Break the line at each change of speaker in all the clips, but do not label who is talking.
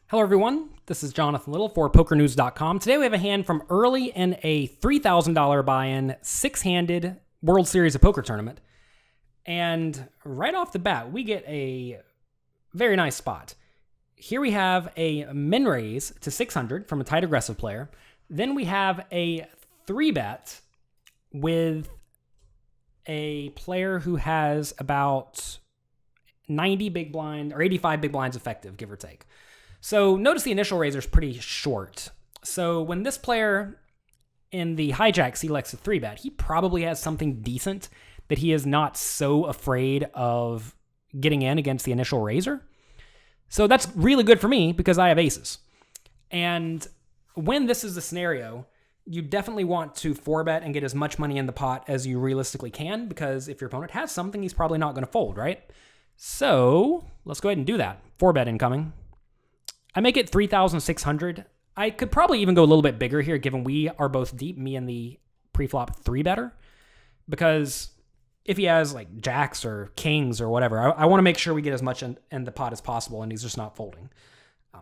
Hello, everyone. This is Jonathan Little for PokerNews.com. Today we have a hand from early in a $3,000 buy-in, six-handed World Series of Poker tournament. And right off the bat, we get a very nice spot. Here we have a min raise to 600 from a tight aggressive player. Then we have a 3-bet with a player who has about 90 big blind or 85 big blinds effective, give or take. So notice the initial raiser is pretty short. So when this player in the hijack selects a 3-bet, he probably has something decent that he is not so afraid of getting in against the initial raiser. So that's really good for me because I have aces. And when this is the scenario, you definitely want to 4-bet and get as much money in the pot as you realistically can, because if your opponent has something, he's probably not going to fold, right? So let's go ahead and do that. 4-bet incoming. I make it 3,600. I could probably even go a little bit bigger here, given we are both deep, me and the pre-flop 3-better, because if he has like jacks or kings or whatever, I want to make sure we get as much in the pot as possible, and he's just not folding.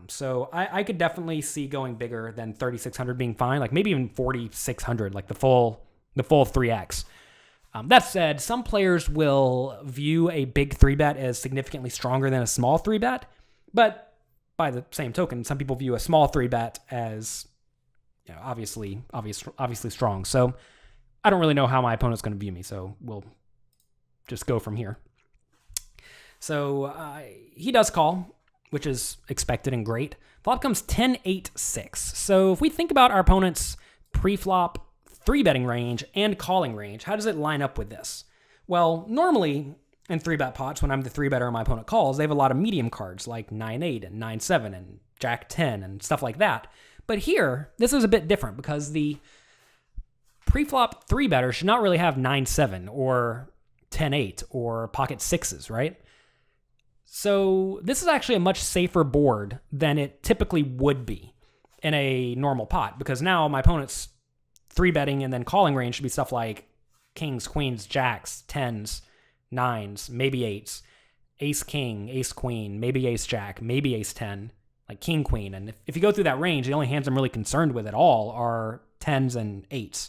So I could definitely see going bigger than 3,600 being fine, like maybe even 4,600, like the full 3x. That said, some players will view a big 3-bet as significantly stronger than a small 3-bet, but by the same token, some people view a small 3-bet as, obviously strong. So I don't really know how my opponent's going to view me, so we'll just go from here. So he does call, which is expected and great. Flop comes 10-8-6. So if we think about our opponent's pre-flop 3-betting range and calling range, how does it line up with this? Well, normally in 3-bet pots, when I'm the 3-better and my opponent calls, they have a lot of medium cards like 9-8 and 9-7 and Jack-10 and stuff like that. But here, this is a bit different because the pre-flop 3-better should not really have 9-7 or 10-8 or pocket sixes, right? So this is actually a much safer board than it typically would be in a normal pot, because now my opponent's 3-betting and then calling range should be stuff like kings, queens, jacks, 10s, 9s, maybe 8s, ace king, ace queen, maybe ace jack, maybe ace 10, like king queen. And if you go through that range, the only hands I'm really concerned with at all are 10s and 8s.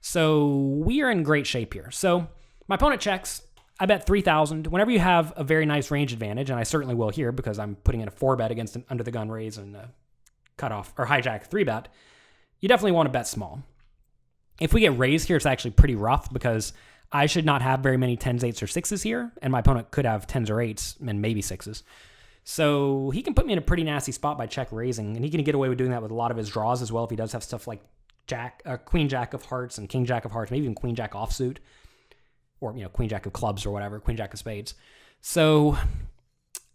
So we are in great shape here. So my opponent checks. I bet 3,000. Whenever you have a very nice range advantage, and I certainly will here because I'm putting in a 4-bet against an under the gun raise and a cutoff or hijack 3-bet, you definitely want to bet small. If we get raised here, it's actually pretty rough because I should not have very many 10s, 8s, or 6s here, and my opponent could have 10s or 8s and maybe 6s. So he can put me in a pretty nasty spot by check raising, and he can get away with doing that with a lot of his draws as well if he does have stuff like queen jack of hearts and king jack of hearts, maybe even queen jack offsuit, or queen jack of clubs or whatever, queen jack of spades. So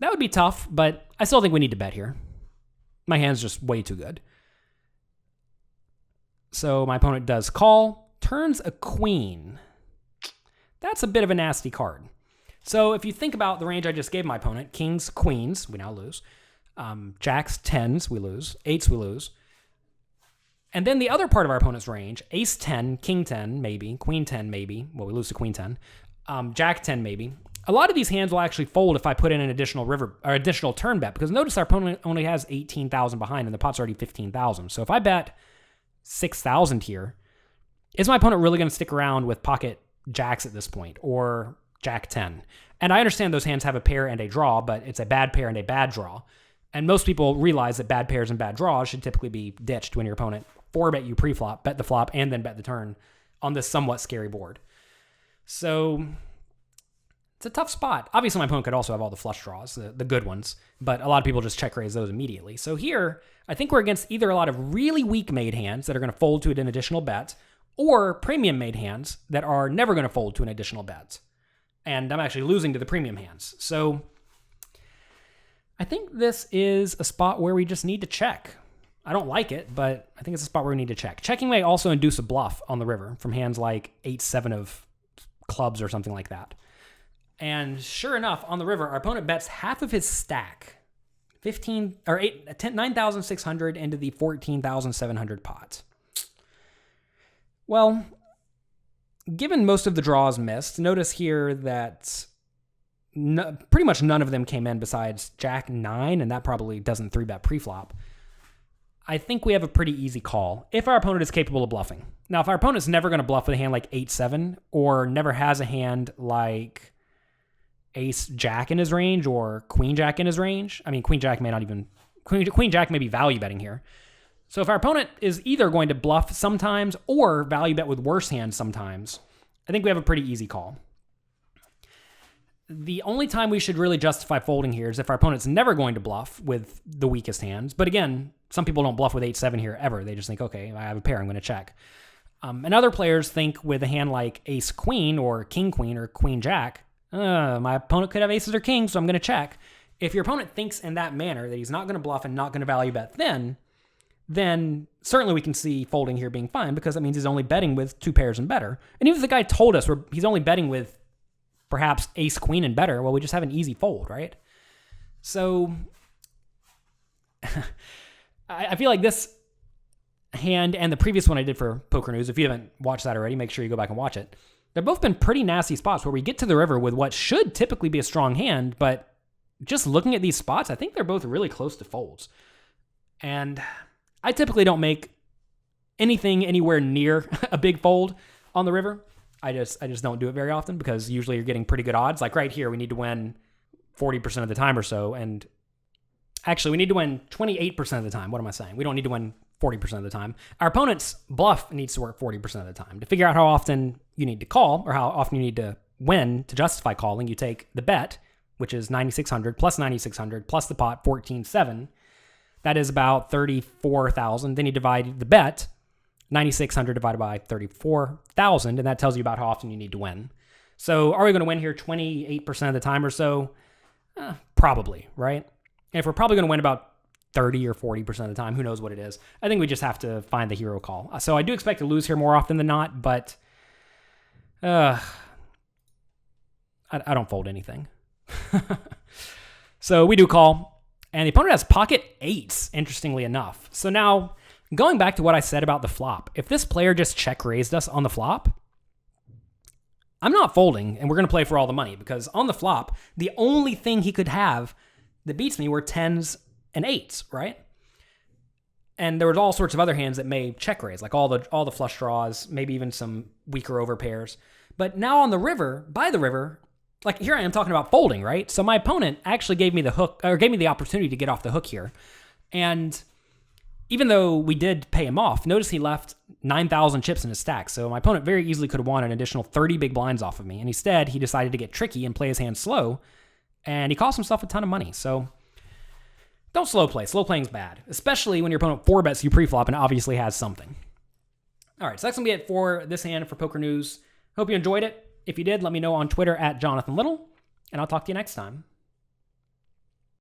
that would be tough, but I still think we need to bet here. My hand's just way too good. So my opponent does call, turns a queen. That's a bit of a nasty card. So if you think about the range I just gave my opponent, kings, queens, we now lose. Jacks, 10s, we lose. 8s, we lose. And then the other part of our opponent's range, ace 10, king 10, maybe, queen 10, maybe. Well, we lose to queen 10. Jack 10, maybe. A lot of these hands will actually fold if I put in an additional turn bet, because notice our opponent only has 18,000 behind and the pot's already 15,000. So if I bet 6,000 here, is my opponent really going to stick around with pocket jacks at this point, or Jack 10? And I understand those hands have a pair and a draw, but it's a bad pair and a bad draw. And most people realize that bad pairs and bad draws should typically be ditched when your opponent 4-bet you pre-flop, bet the flop, and then bet the turn on this somewhat scary board. So it's a tough spot. Obviously, my opponent could also have all the flush draws, the good ones, but a lot of people just check raise those immediately. So here, I think we're against either a lot of really weak made hands that are going to fold to an additional bet, or premium made hands that are never going to fold to an additional bet. And I'm actually losing to the premium hands. So I think this is a spot where we just need to check. I don't like it, but I think it's a spot where we need to check. Checking may also induce a bluff on the river from hands like 8-7 of clubs or something like that. And sure enough, on the river, our opponent bets half of his stack, 9,600 into the 14,700 pot. Well, given most of the draws missed, notice here that pretty much none of them came in besides Jack 9, and that probably doesn't 3-bet preflop. I think we have a pretty easy call if our opponent is capable of bluffing. Now, if our opponent's never going to bluff with a hand like 8-7 or never has a hand like Ace Jack in his range or Queen Jack in his range, I mean, Queen Jack may not even, Queen Jack may be value betting here. So if our opponent is either going to bluff sometimes or value bet with worse hands sometimes, I think we have a pretty easy call. The only time we should really justify folding here is if our opponent's never going to bluff with the weakest hands. But again, some people don't bluff with 8-7 here ever. They just think, okay, I have a pair, I'm going to check. And other players think with a hand like Ace Queen or King Queen or Queen Jack, my opponent could have aces or kings, so I'm going to check. If your opponent thinks in that manner that he's not going to bluff and not going to value bet thin, then certainly we can see folding here being fine because that means he's only betting with 2 pairs and better. And even if the guy told us he's only betting with perhaps Ace Queen and better, well, we just have an easy fold, right? So I feel like this hand and the previous one I did for Poker News, if you haven't watched that already, make sure you go back and watch it. They've both been pretty nasty spots where we get to the river with what should typically be a strong hand, but just looking at these spots, I think they're both really close to folds. And I typically don't make anything anywhere near a big fold on the river. I just don't do it very often because usually you're getting pretty good odds. Like right here, we need to win 40% of the time or so. And actually, we need to win 28% of the time. What am I saying? We don't need to win 40% of the time. Our opponent's bluff needs to work 40% of the time. To figure out how often you need to call or how often you need to win to justify calling, you take the bet, which is 9,600 plus 9,600 plus the pot, 14,700. That is about 34,000. Then you divide the bet, 9,600 divided by 34,000, and that tells you about how often you need to win. So are we going to win here 28% of the time or so? Probably, right? And if we're probably going to win about 30 or 40% of the time, who knows what it is. I think we just have to find the hero call. So I do expect to lose here more often than not, but I don't fold anything. So we do call. And the opponent has pocket 8s, interestingly enough. So now, going back to what I said about the flop, if this player just check raised us on the flop, I'm not folding, and we're going to play for all the money, because on the flop, the only thing he could have that beats me were 10s and 8s, right? And there was all sorts of other hands that may check raise, like all the flush draws, maybe even some weaker over pairs. But now on the river, by the river, like here I am talking about folding, right? So my opponent actually gave me the hook, or gave me the opportunity to get off the hook here. And even though we did pay him off, notice he left 9,000 chips in his stack. So my opponent very easily could have won an additional 30 big blinds off of me. And instead, he decided to get tricky and play his hand slow. And he cost himself a ton of money. So don't slow play. Slow playing's bad, especially when your opponent 4-bets you pre-flop and obviously has something. All right, so that's going to be it for this hand for Poker News. Hope you enjoyed it. If you did, let me know on Twitter at Jonathan Little, and I'll talk to you next time.